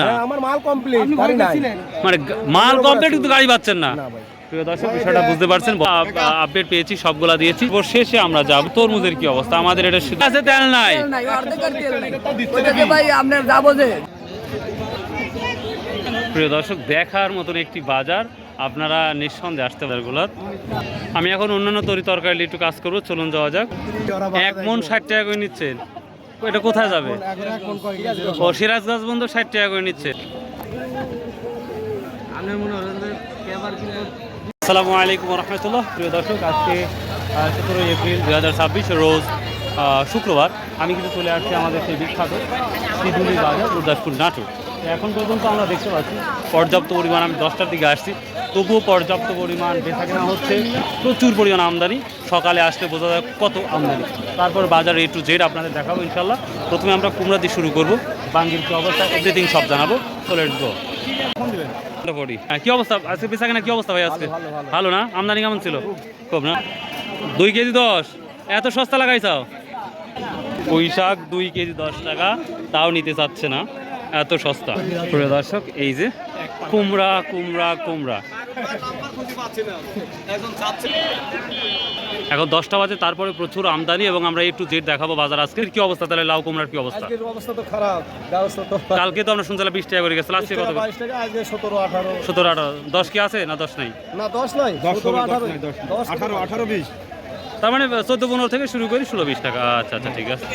না আমার মাল কমপ্লিট গাড়ি নাই মানে মাল কমপ্লিট কিন্তু গাড়ি পাচ্ছেন না প্রিয় দর্শক বিষয়টা বুঝতে পারছেন আপডেট পেয়েছি সবগুলা দিয়েছি শেষে আমরা যাব তরমুজের কি অবস্থা আমাদের এটা আছে তেল নাই ভাই আমরা যাব যে প্রিয় দর্শক দেখার মতন একটি বাজার আপনারা নিঃসন্দেহে আসতে পারেন গুলাত আমি এখন অন্যান্য তরকারি একটু কাজ করবো চলুন যাওয়া যাক 1 মণ 60 টাকা করে নিচ্ছেন এটা কোথায় যাবে ও সিরাজগঞ্জ বন্ধ 60 টাকা করে নিচ্ছে আসসালামু আলাইকুম রহমতুল্লাহ প্রিয় দর্শক আজকে 17 এপ্রিল 2026 রোজ শুক্রবার আমি কিন্তু চলে আসছি আমাদের সেই বিখ্যাত শিদুলি বাজার গুরদাসপুর নাটোর এখন পর্যন্ত আমরা দেখতে পাচ্ছি পর্যাপ্ত পরিমাণ আমি 10টার দিকে আসছি তবুও পর্যাপ্ত পরিমাণ বেচাকেনা হচ্ছে প্রচুর পরিমাণ আমদানি সকালে আসলে বোঝা যায় কত আমদানি তারপর বাজার A to Z আপনাদের দেখাবো ইনশাল্লাহ প্রথমে আমরা কুমড়া দিয়ে শুরু করবো বাঙ্গির কি অবস্থা এভরিথিং সব জানাবো তো লেটস গো কি অবস্থা আজকে বেচাকেনা কি অবস্থা ভাই আজকে ভালো না আমদানি কেমন ছিল খুব না 2 কেজি 10 এত সস্তা লাগাইছাও পুঁই শাক 2 কেজি 10 টাকা তাও নিতে চাচ্ছে না এত সস্তা প্রিয় দর্শক এই যে কুমড়া কুমড়া কুমড়া এখন 10টা বাজে তারপরে প্রচুর আমদানি এবং আমরা একটু জেট দেখাবো বাজার আজকের কি অবস্থা তাহলে লাউ কুমড়ার কি অবস্থা অবস্থা তো খারাপ কালকে তো আমরা শুনছিলাম 20 টাকা করে গেছে আজকে কত 22 টাকা আজকে 17 18 17 18 10 কি আছে না 10 নাই না 10 নাই 18 18 20 তার মানে 14 15 থেকে শুরু করি 16 20 টাকা আচ্ছা আচ্ছা ঠিক আছে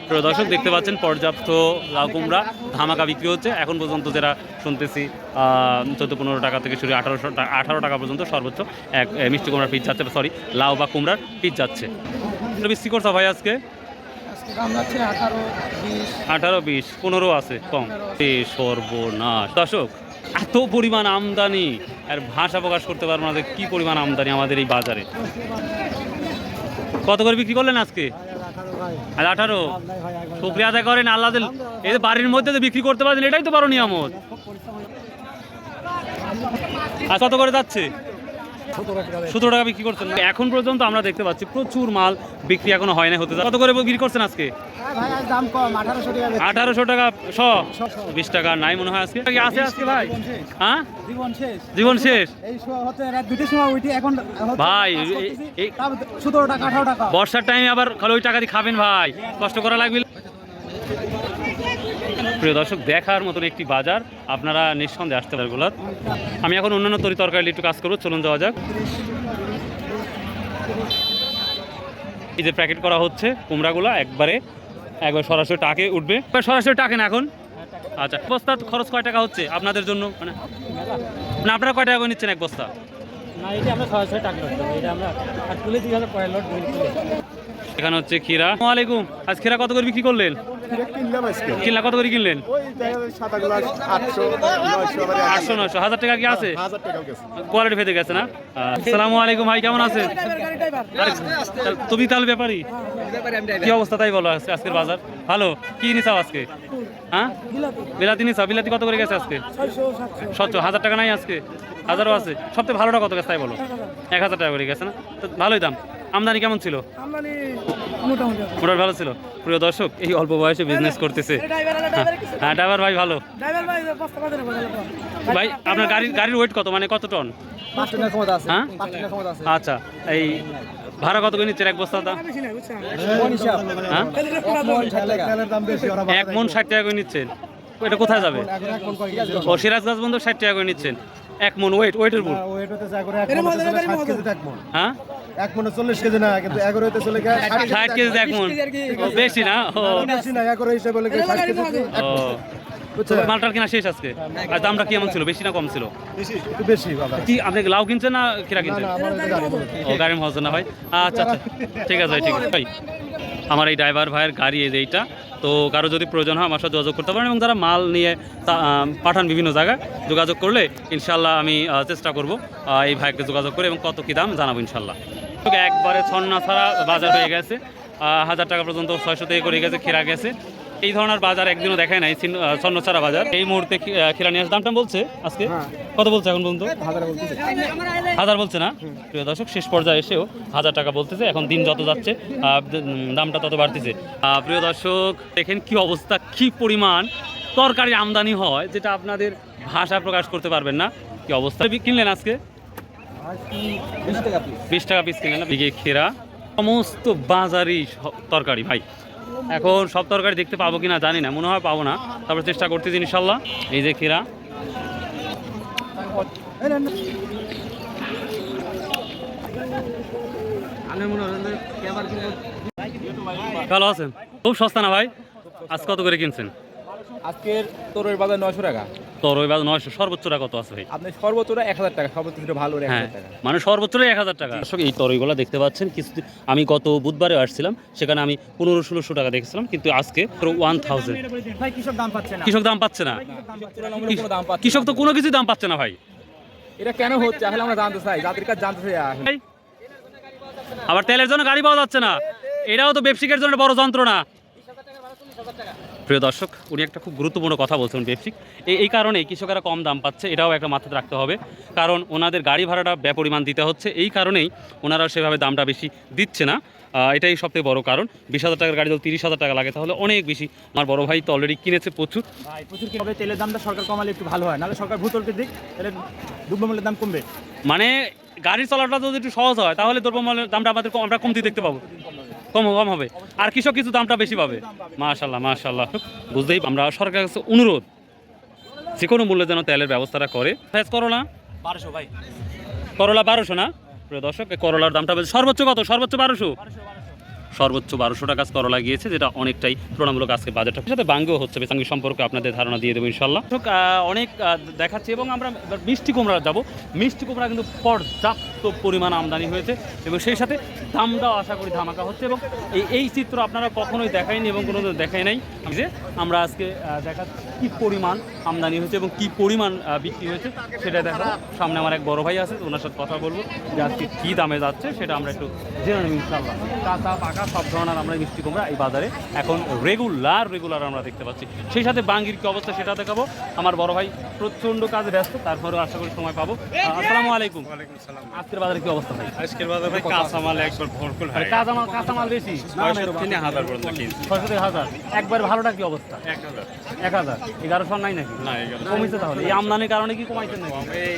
প্রিয় দর্শক দেখতে পাচ্ছেন পর্যাপ্ত লাউ কুমড়া ধামাকা বিক্রি হচ্ছে এখন পর্যন্ত যারা শুনতেছি 14-15 টাকা থেকে শুরু 18 টাকা পর্যন্ত সর্বোচ্চ এক মিষ্টি কুমড়ার পিস যাচ্ছে সরি লাউ বা কুমড়ার পিস যাচ্ছে বিক্রি করছো ভাই আজকে 18-20 15 আছে কম সর্বনাশ দর্শক এত পরিমাণ আমদানি আর ভাষা প্রকাশ করতে পারবো না যে কী পরিমাণ আমদানি আমাদের এই বাজারে কত করে বিক্রি করলেন আজকে 18 শুকরিয়া আদায় করেন আল্লাহ এই বাড়ির মধ্যে তো বিক্রি করতে পারছেন এটাই তো বড় নিয়ামত আর কত করে যাচ্ছে 17 টাকা বিক্রি করছেন এখন পর্যন্ত আমরা দেখতে পাচ্ছি প্রচুর মাল বিক্রি এখনো হয় না হতে কত করে বিক্রি করছেন আজকে 1800 টাকা 20 টাকা নাই মনে হয় আজকে আছে আজকে ভাই হ্যাঁ জীবন শেষ ভাই 17 টাকা 18 টাকা বর্ষার টাইমে আবার খালি ওই টাকা দিয়ে খাবেন ভাই কষ্ট করা লাগবে প্রিয় দর্শক দেখার মতন একটি বাজার আপনারা নিঃসন্দেহে আসতে পারেন গুলাত আমি এখন অন্যান্য তরকারি একটু কাজ করবো চলুন যাওয়া যাক এই যে প্যাকেট করা হচ্ছে কুমড়াগুলো একবার সরাসরি টাকে উঠবে সরাসরি টাকে না এখন আচ্ছা বস্তা খরচ কয় টাকা হচ্ছে আপনাদের জন্য মানে আপনারা কয় টাকা করে নিচ্ছেন এক বস্তা এখানে হচ্ছে ক্ষীরা ওয়ালাইকুম আজ ক্ষীরা কত করে বিক্রি করলেন কিনলা কত করে কিনলেন 800-900 1000 টাকা কি আছে কোয়ালিটি ফেতে গেছে না আসসালামু আলাইকুম ভাই কেমন আছেন তুমি তাহলে ব্যাপারী কি অবস্থা তাই বলো আজকের বাজার ভালো কি নিছাও আজকে হ্যাঁ বিলাতি নিছাও বিলাতি কত করে গেছে আজকে 700 1000 টাকা নাই আজকে 1000ও আছে সবথেকে ভালোটা কত গেছে তাই বলো 1000 টাকা করে গেছে না তো ভালোই দাম আমদানি কেমন ছিল মোটামুটি ভালো ছিল প্রিয় দর্শক এই অল্প বয়সে বিজনেস করতেছে হ্যাঁ ড্রাইভার ভাই ভালো ভাই আপনার গাড়ির ওয়েট কত মানে কত টন হ্যাঁ আচ্ছা এই ভাড়া কত করে নিচ্ছেন এক বস্তা হ্যাঁ 1 মণ 60 টাকা করে নিচ্ছেন এটা কোথায় যাবে ও সিরাজগঞ্জ বন্ধ 60 টাকা করে নিচ্ছেন 1 মণ ওয়েটের উপর হ্যাঁ 1 মণ 40 কেজি না কিন্তু 11 হইতে চলে গেছে 60 কেজি 1 মণ বেশি না বেশি না 11 হিসাবে বলে 60 কেজি মালটার কিনা শেষ আজকে আর দামটা কেমন ছিল বেশি না কম ছিল বেশি বাবা কি আপনি লাউ কিনছেন না খিরা কিনছেন ও গাড়ি মহজ না ভাই আচ্ছা আচ্ছা ঠিক আছে ভাই ঠিক আছে ভাই আমার এই ড্রাইভার ভাইয়ের গাড়ি এইটা তো কারো যদি প্রয়োজন হয় আমার সাথে যোগাযোগ করতে পারেন এবং যারা মাল নিয়ে পাঠান বিভিন্ন জায়গায় যোগাযোগ করলে ইনশাল্লাহ আমি চেষ্টা করব এই ভাইকে যোগাযোগ করে এবং কত কী দাম জানাবো ইনশাল্লাহ একবারে ছন্না ছাড়া বাজার হয়ে গেছে 1000 টাকা পর্যন্ত 600 থেকে করে গেছে খিরা গেছে এই ধরনের বাজার একদিনও দেখায় নাই স্বর্ণচারা বাজার। এই মুহূর্তে খিরা নিয়ে দামটা বলছে আজকে কত বলছে এখন পর্যন্ত? 1000 বলছে না প্রিয় দর্শক, শেষ পর্যায়ে এসেও 1000 টাকা বলতেছে। এখন দিন যত যাচ্ছে দামটা তত বাড়তেছে। প্রিয় দর্শক দেখেন কি অবস্থা, কি পরিমাণ তরকারি আমদানি হয় যেটা আপনাদের ভাষা প্রকাশ করতে পারবেন না। কি অবস্থা কিনলেন আজকে? 20 টাকা পিস কিনলেন না? দিকে খেরা সমস্ত বাজারই তরকারি ভাই। এখন সব তরকারি দেখতে পাবো কিনা জানি না, মনে হয় পাবো না, তারপরে চেষ্টা করতেছি ইনশাল্লাহ। এই যে খেরা ভালো আছেন? খুব সস্তা না ভাই? আজ কত করে কিনছেন? আজকের তরুয়ের বাজার 900 টাকা। তরই বাজার 900, সর্বোচ্চটা কত আছে ভাই? আপনার সর্বোচ্চটা 1000 টাকা, সর্বোচ্চ ভালো 1000 টাকা। মানে সর্বোচ্চটাই 1000 টাকা। দর্শক এই তরইগুলো দেখতে পাচ্ছেন, কিছু আমি গত বুধবারে আসছিলাম, সেখানে আমি 1500-1600 টাকা দেখছিলাম, কিন্তু আজকে 1000। ভাই কৃষক দাম পাচ্ছে না। কৃষক দাম পাচ্ছে না, তুলনামূলক কোনো দাম পাচ্ছে কৃষক তো কোনো কিছুই দাম পাচ্ছে না ভাই। এটা কেন হচ্ছে আসলে আমরা জানতে চাই, জাতির কাছে জানতে চাই। ভাই, আবার তেলের জন্য গাড়ি পাওয়া যাচ্ছে না, এটাও তো ব্যবসায়িকের জন্য বড় যন্ত্রণা। প্রিয় দর্শক, উনি একটা খুব গুরুত্বপূর্ণ কথা বলছেন, ব্যবসায়িক এই কারণে কৃষকেরা কম দাম পাচ্ছে, এটাও একটা মাথায় রাখতে হবে। কারণ ওনাদের গাড়ি ভাড়াটা ব্যাপরিমাণ দিতে হচ্ছে, এই কারণেই ওনারা সেভাবে দামটা বেশি দিচ্ছে না। এটাই সবথেকে বড় কারণ। 20,000 টাকার গাড়ি যদি 30,000 টাকা লাগে তাহলে অনেক বেশি। আমার বড় ভাই তো অলরেডি কিনেছে প্রচুর। ভাই প্রচুর কি হবে, তেলের দামটা সরকার কমালে একটু ভালো হয়, নাহলে সরকার ভূতলকে দিক তাহলে দ্রব্যমূল্যের দাম কমবে। মানে গাড়ি চলাটা যদি একটু সহজ হয় তাহলে দ্রব্যমূল্যের দামটা আমাদের আমরা কমতি দেখতে পাবো, কম হবে, আর কৃষক কিছু দামটা বেশি পাবে। মাশাল্লাহ মাশাল্লাহ। বুঝতেই আমরা সরকারের কাছে অনুরোধ, যে কোনো মূল্যে যেন তেলের ব্যবস্থাটা করে। করলা 1200 ভাই, করলা 1200 না প্রিয় দর্শক? করলার দামটা বলছে সর্বোচ্চ কত? সর্বোচ্চ 1200, সর্বোচ্চ 1200 টাকা করলা গিয়েছে, যেটা অনেকটাই তুলনামূলক আজকে বাজারটা সাথে বাঙ্গও হচ্ছে। বেসাঙ্গি সম্পর্কে আপনাদের ধারণা দিয়ে দেবো ইনশাল্লাহ। অনেক দেখাচ্ছি এবং আমরা মিষ্টি কুমড়া যাব। মিষ্টি কুমড়া কিন্তু পর্যাপ্ত পরিমাণ আমদানি হয়েছে এবং সেই সাথে দামটাও আশা করি ধামাকা হচ্ছে। এবং এই চিত্র আপনারা কখনোই দেখায়নি এবং কোনো দেখাই নাই যে আমরা আজকে দেখাচ্ছি কী পরিমাণ আমদানি হয়েছে এবং কী পরিমাণ বিক্রি হয়েছে সেটা দেখা। সামনে আমার এক বড় ভাই আছে, ওনার সাথে কথা বলবো যে আজকে কী দামে যাচ্ছে সেটা আমরা একটু জেনে নেব ইনশাল্লাহ। কাঁচা পাকা সব ধরনের আমরা মিষ্টি কুমড়া এই বাজারে এখন রেগুলার আমরা দেখতে পাচ্ছি। সেই সাথে বাঙ্গির কি অবস্থা সেটা দেখাবো। আমার বড় ভাই প্রচণ্ড কাজে ব্যস্ত, তারপরেও আশা করি সময় পাবো। আসসালামু আলাইকুম। আজকের বাজারে কি অবস্থা ভাই? আজকের বাজারে ভাই কাঁচামাল একবার ভরপুর হয়। কাঁচামাল বেশি 600 পর্যন্ত কিনছি। 600-1000। একবার ভালোটা কি অবস্থা? 1000। 1100 নাই নাকি? না 1100 কমিছে তাহলে এই আমদানির কারণে কি কমাইছেন নাকি? এই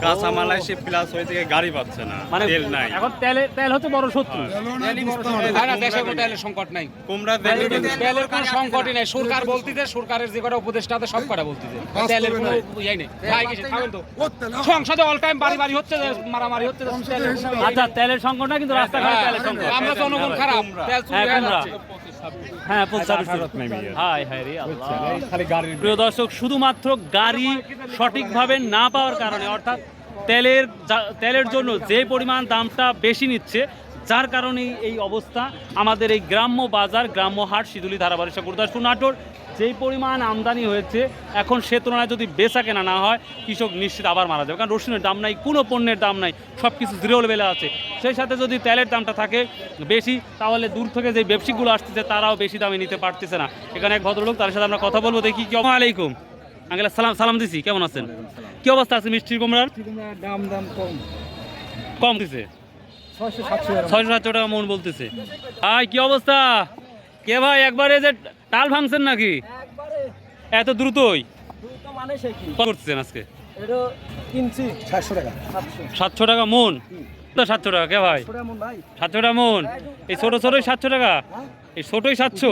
কাঁচামাল এসে প্লাস হয়ে থেকে গাড়ি পাচ্ছে না, মানে তেল নাই। এখন তেল হচ্ছে বড় শত্রু। দেশে কোনো তেলের সংকট নাই, কুমড়া তেলের কোনো সংকটই নাই। সরকার বলতেছে, সরকারের যে কটা উপদেষ্টা আছে সব কটা বলতেছে তেলের কোনো ইয়াই নেই। ভাই কিছু থাকেন তো, সংসদে অল টাইম বাড়ি হচ্ছে, মারামারি হচ্ছে। আচ্ছা, তেলের সংকট না, কিন্তু রাস্তাঘাটে তেলের সংকট। আমরা জনগণ খারাপ, তেল চুরি হয়ে যাচ্ছে। হ্যাঁ, হায় হায় রে আল্লাহ। প্রিয় দর্শক, শুধুমাত্র গাড়ি সঠিকভাবে না পাওয়ার কারণে, অর্থাৎ তেলের জন্য যে পরিমাণ দামটা বেশি নিচ্ছে, যার কারণে এই অবস্থা। আমাদের এই গ্রাম্য বাজার, গ্রাম্য হাট, শিদুলি, ধারাবাড়িশা, গুরুদাসপুর, নাটোর যেই পরিমাণ আমদানি হয়েছে, এখন সে তুলনায় যদি বেচা কেনা না হয় কৃষক নিশ্চিত আবার মারা যাবে। কারণ রসুনের দাম নাই, কোনো পণ্যের দাম নাই, সব কিছু জিরো লেভেলে আছে। সেই সাথে যদি তেলের দামটা থাকে বেশি, তাহলে দূর থেকে যে ব্যবসায়িকগুলো আসতেছে তারাও বেশি দামে নিতে পারতেছে না। এখানে এক ভদ্রলোক, তার সাথে আমরা কথা বলবো, দেখি। আসসালামু আলাইকুম আঙ্কেল। সালাম দিছি, কেমন আছেন? কি অবস্থা আছে মিষ্টি কুমড়ার? দাম কম দিছে, 600-700 টাকা মন বলতেছে। কি অবস্থা? কে ভাই, একবারে যে টাল ভাঙছেন নাকি এত দ্রুতই? কত করতেছেন আজকে? 700 টাকা মন? 700 টাকা কে ভাই? 700 টাকা মন? এই ছোটই 700 টাকা? এই ছোটই 700?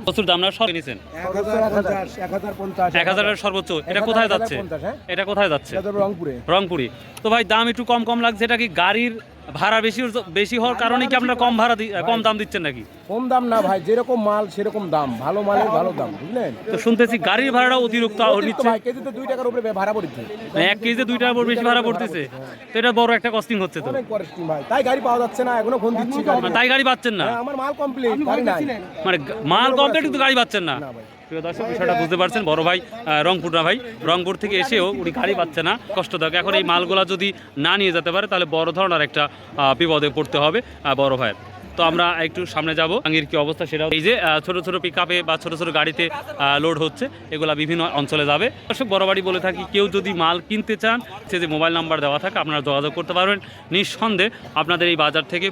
প্রচুর দাম না, সব নিছেন 1000 সর্বোচ্চ। এটা কোথায় যাচ্ছে? এটা কোথায় যাচ্ছে? রংপুরে। তো ভাই দাম একটু কম লাগছে, এটা কি গাড়ির ভাড়া বেশি হওয়ার কারণে কি আপনারা কম দাম দিচ্ছেন নাকি? কম দাম না ভাই, যেরকম মাল সেরকম দাম, ভালো মালের ভালো দাম, বুঝলেন? তো শুনতেছি গাড়ির ভাড়াটা অতিরিক্ত নিচ্ছে। ভাই কেজিতে 2 টাকার উপরে ভাড়া পড়ছে, 1 কেজিতে 2 টাকার উপর বেশি ভাড়া পড়তেছে। তো এটা বড় একটা কস্টিং হচ্ছে তো। অনেক কস্টিং ভাই, তাই গাড়ি পাওয়া যাচ্ছে না। এখনো ফোন দিচ্ছি, তাই গাড়ি পাচ্ছেন না? আমার মাল কমপ্লিট, গাড়ি নাই। মানে মাল কমপ্লিট কিন্তু গাড়ি পাচ্ছেন না। প্রিয় দর্শক, বিষয়টা বুঝতে পারছেন। বড় ভাই রংপুর থেকে এসেও উনি গাড়ি পাচ্ছে না, কষ্টদায়ক। এখন এই মালগুলা যদি না নিয়ে যেতে পারে তাহলে বড় ধরনের একটা বিপদে পড়তে হবে বড় ভাইয়ের। তো আমরা একটু সামনে যাব, বাঙ্গির কি অবস্থা সেটাও। এই যে ছোট ছোট পিকআপে বা ছোট ছোট গাড়িতে লোড হচ্ছে, এগুলা বিভিন্ন অঞ্চলে যাবে। দর্শক বরাবরই বলে থাকি, কেউ যদি মাল কিনতে চান, সে যে মোবাইল নাম্বার দেওয়া থাকে আপনারা যোগাযোগ করতে পারবেন। নিঃসন্দেহে আপনাদের এই বাজার থেকে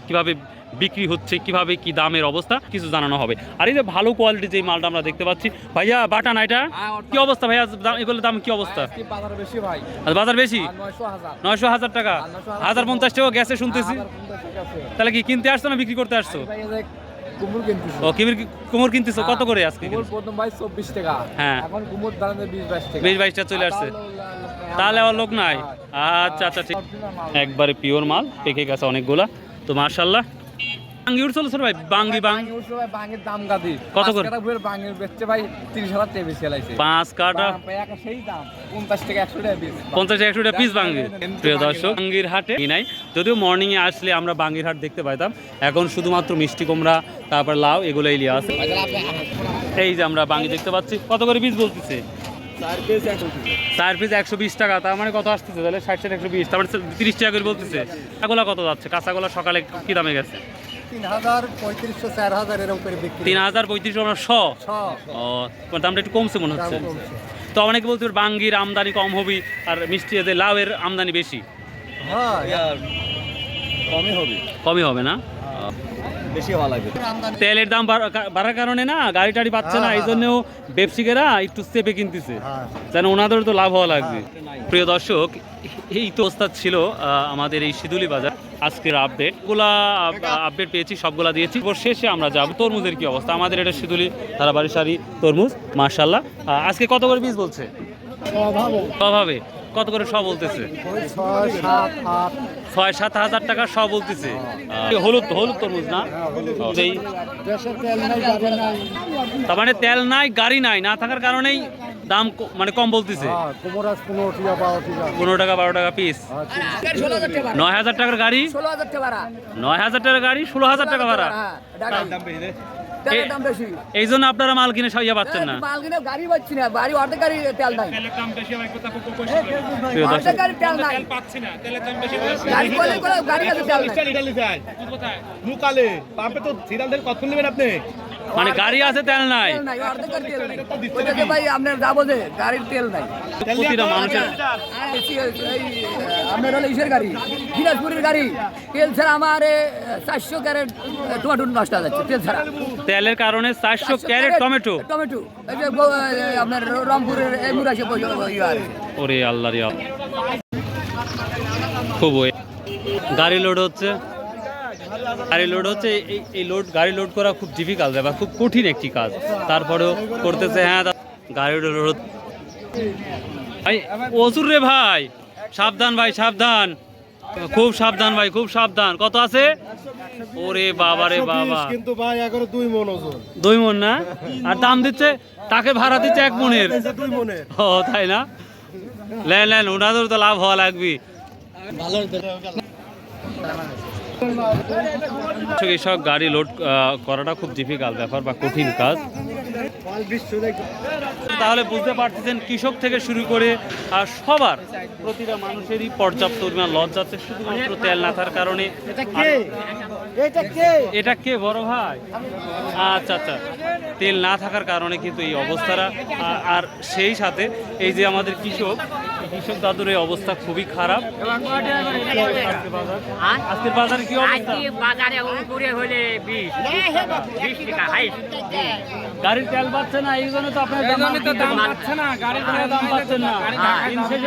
কীভাবে বিক্রি হচ্ছে, কিভাবে কি দামের অবস্থা কিছু জানানো হবে। আর এই যে ভালো কোয়ালিটির যে মালটা আমরা দেখতে পাচ্ছি, ভাইয়া বাটা না এটা কি অবস্থা ভাইয়া, এগুলোর দাম কি অবস্থা? বাজার বেশি ভাই, বাজার বেশি 900,000 টাকা, 1050 টাকা গ্যাসে শুনতেছি। তাহলে কি কিনতে আসছো না বিক্রি করতে আসছো? কুমড় কিনতেছি। ও কুমড় কিনতেছো কত করে আজকে? প্রথম ভাই 24 টাকা, হ্যাঁ এখন কুমড় দাম 20-22 টাকা। 20-22 টাকা চলে আসছে, তাহলে আবার লোক নাই। আচ্ছা আচ্ছা ঠিক, একবারে পিওর মাল, পেকে গেছে অনেকগুলা। তো মাশাআল্লাহ বাঙ্গি উঠছিল স্যার ভাই, বাঙ্গি বাঙ্গির দাম গাদি কত করে? বাঙ্গির বেচছে ভাই 30,000 টাকা বেশি লাইছে। 5 কাটা সেই দাম 50 টাকা 100 টাকা পিস, 50-100 টাকা পিস বাঙ্গি। প্রিয় দর্শক, বাঙ্গির হাটে নাই, যদিও মর্নিং এ আসলে আমরা বাঙ্গির হাট দেখতে পাইতাম, এখন শুধুমাত্র মিষ্টি কুমড়া তারপর লাউ এগুলোই লিয়া আছে। এই যে আমরা বাঙ্গি দেখতে পাচ্ছি, কত করে পিস বলতেছে? 4 পিস 120 টাকা, তার মানে কত আসতেছে তাহলে? 60 120, তার মানে 30 টাকা করে বলতেছে। কাঁচাগোলা কত যাচ্ছে? কাঁচাগোলা সকালে কি দামে গেছে? 3,000 3500 4000 এরকম করে বিক্রি। 3,000 3500 ও, দামটা একটু কমছে মনে হচ্ছে। তো অনেকে বলতে বাঙ্গির আমদানি কম হবে আর মিষ্টি এদের লাউয়ের আমদানি বেশি। হ্যাঁ কমই হবে না, বেশি হওয়া লাগবে। তেলের দাম বাড়ার কারণে না গাড়ি টাড়ি পাচ্ছে না, এই জন্যও ব্যবসায়ীরা একটু চেপে কিনতেছে, যেন ওনাদের তো লাভ হওয়া লাগবে। প্রিয় দর্শক, এই তো অবস্থা ছিল আমাদের এই শিদুলি বাজার আজকের আপডেট পেয়েছি, সবগুলা দিয়েছি। শেষে আমরা যাব তরমুজের কি অবস্থা। আমাদের এটা শিদুলি ধারাবাড়ি সারি তরমুজ মাশাআল্লাহ। আজকে কত করে পিস বলছে? স্বভাবে কত করে সব বলতেছে? 6-7 হাজার টাকা সব বলতেছে। হলুদ তরমুজ না, তার মানে তেল নাই গাড়ি নাই, না থাকার কারণেই দাম মানে কম বলতেছে। 15 টাকা 12 টাকা পিস। 9,000 টাকার গাড়ি, 9,000 টাকার গাড়ি 16,000 টাকা ভাড়া। এই জন্য আপনারা মাল কিনে সাইয়া পাচ্ছেন না। গাড়ি পাচ্ছি না, বাড়ি অর্ধেক গাড়ি তেল নাই। মানে গাড়ি আছে তেল নাই, ভাই আপনার যাবো যে গাড়ির তেল নাই। প্রতিটা মানুষের আপনার হলো ইসের গাড়ি, দিনাজপুরের গাড়ি, তেল ছাড়া আমার 400 ক্যারেট টমেটো নষ্ট হয়ে যাচ্ছে তেল ছাড়া। তেলের কারণে 400 ক্যারেট টমেটো এই যে আপনার রংপুরের মুরাশে ওরে আল্লাহ রে, খুব গাড়ি লোড হচ্ছে, এই গাড়ি লোড করা খুব ডিফিকাল্ট ব্যাপার, খুব কঠিন একটি কাজ, তারপরেও করতেছে। হ্যাঁ গাড়ি লোড ভাই, অসুর রে ভাই, সাবধান ভাই সাবধান, খুব সাবধান ভাই খুব সাবধান। কত আছে? ওরে বাবা রে বাবা, কিন্তু ভাই এগারো 2 মণ ওজন, 2 মণ না, আর দাম দিচ্ছে, তাকে ভাড়া দিচ্ছে 1 মণের। 2 মণের, ও তাই না? লেন ওনাদের তো লাভ হওয়া লাগবে। এইসব গাড়ি লোড করাটা খুব ডিফিকাল্ট ব্যাপার বা কঠিন কাজ। তাহলে বুঝতে পারতেছেন, কৃষক থেকে শুরু করে আর সবার প্রতিটা মানুষেরই পর্যাপ্ত পরিমাণ লস যাচ্ছে শুধুমাত্র তেল না থাকার কারণে। এটা কে বড় ভাই? আচ্ছা আচ্ছা, তেল না থাকার কারণে কিন্তু এই অবস্থাটা। আর সেই সাথে এই যে আমাদের কৃষক দাদুর এই অবস্থা খুবই খারাপ। আজকের বাজারে কি অবস্থা? গাড়ির তেল পাচ্ছে না, এই জন্য তো আপনার দাম পাচ্ছে না, গাড়ির দাম পাচ্ছেন না,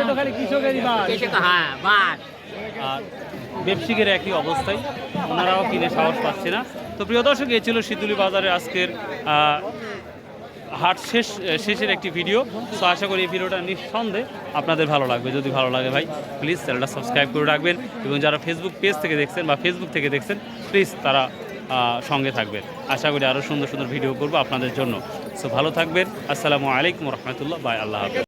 তো খালি কৃষকেরই আর ব্যবসায়ীদের একই অবস্থায়, ওনারাও কিনে সাহস পাচ্ছে না। তো প্রিয় দর্শক, এই ছিল শিদুলি বাজারে আজকের হাট শেষের একটি ভিডিও। তো আশা করি এই ভিডিওটা নিঃসন্দেহে আপনাদের ভালো লাগবে। যদি ভালো লাগে ভাই প্লিজ চ্যানেলটা সাবস্ক্রাইব করে রাখবেন, এবং যারা ফেসবুক পেজ থেকে দেখছেন বা ফেসবুক থেকে দেখছেন প্লিজ তারা সঙ্গে থাকবেন। আশা করি আরও সুন্দর সুন্দর ভিডিও করবো আপনাদের জন্য। সো ভালো থাকবেন। আসসালামু আলাইকুম রহমতুল্লাহ, বাই, আল্লাহ হাফেজ।